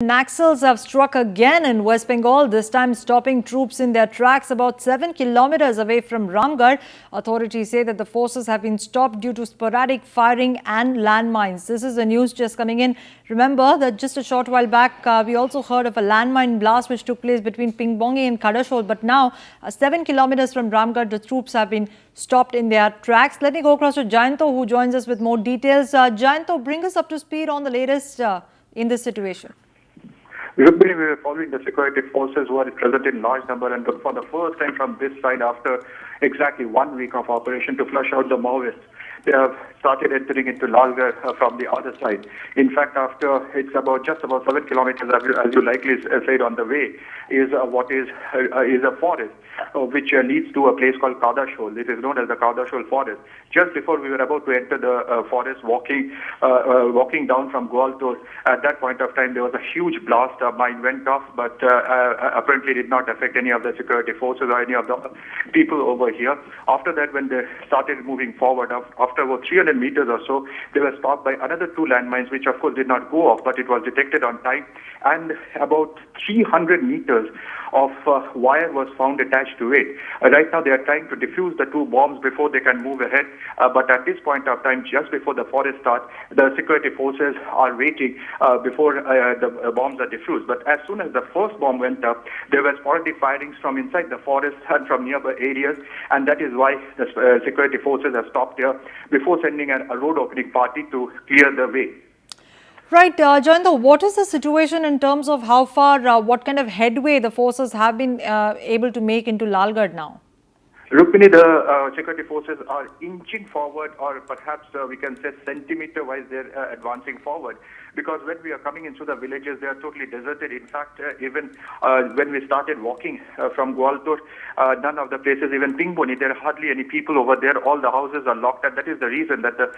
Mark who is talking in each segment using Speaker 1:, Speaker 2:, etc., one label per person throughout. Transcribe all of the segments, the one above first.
Speaker 1: Naxals have struck again in West Bengal, this time stopping troops in their tracks about 7 kilometers away from Ramgarh. Authorities say that the forces have been stopped due to sporadic firing and landmines. This is the news just coming in. Remember that just a short while back, we also heard of a landmine blast which took place between Pingbongi and Kadashol. But now, 7 kilometers from Ramgarh, the troops have been stopped in their tracks. Let me go across to Jayanto, who joins us with more details. Jayanto, bring us up to speed on the latest in this situation.
Speaker 2: We were following the security forces who are present in large number, and for the first time from this side after exactly 1 week of operation to flush out the Maoists, they have started entering into Lalgarh from the other side. In fact, after it's just about 7 kilometers, as you likely said on the way, is a forest which leads to a place called Kadashol. It is known as the Kadashol forest. Just before we were about to enter the forest, walking down from Gwaltor, at that point of time there was a huge blast. A mine went off, but apparently did not affect any of the security forces or any of the people over here. After that, when they started moving forward, after about 300 meters or so, they were stopped by another 2 landmines, which of course did not go off, but it was detected on time. And about 300 meters of wire was found attached to it. Right now they are trying to defuse the 2 bombs before they can move ahead. But at this point of time, just before the forest starts, the security forces are waiting before the bombs are defused. But as soon as the first bomb went up, there were sporadic firings from inside the forest and from nearby areas, and that is why the security forces have stopped here before sending a road opening party to clear the way.
Speaker 1: Right, Jayanto, what is the situation in terms of how far, what kind of headway the forces have been able to make into Lalgarh now?
Speaker 2: Rukmini, the security forces are inching forward, or perhaps we can say centimeter-wise they're advancing forward. Because when we are coming into the villages, they are totally deserted. In fact, even when we started walking from Gwaltor, none of the places, even Pingbongi, there are hardly any people over there. All the houses are locked, and that is the reason that the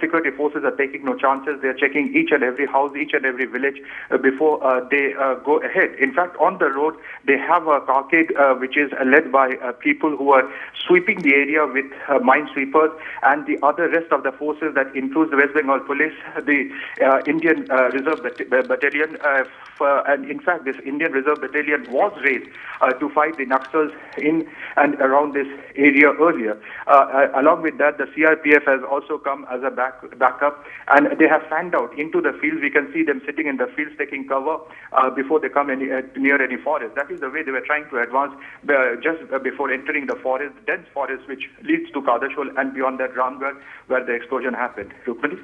Speaker 2: security forces are taking no chances. They are checking each and every house, each and every village before they go ahead. In fact, on the road, they have a cockade which is led by people who are sweeping the area with minesweepers, and the other rest of the forces that includes the West Bengal Police, the Indian Reserve Battalion, and in fact this Indian Reserve Battalion was raised to fight the Naxals in and around this area earlier. Along with that, the CRPF has also come as a backup, and they have fanned out into the fields. We can see them sitting in the fields taking cover before they come near any forest. That is the way they were trying to advance just before entering the forest, dense forest which leads to Kadashol and beyond that Ramgarh, where the explosion happened. Rukmini?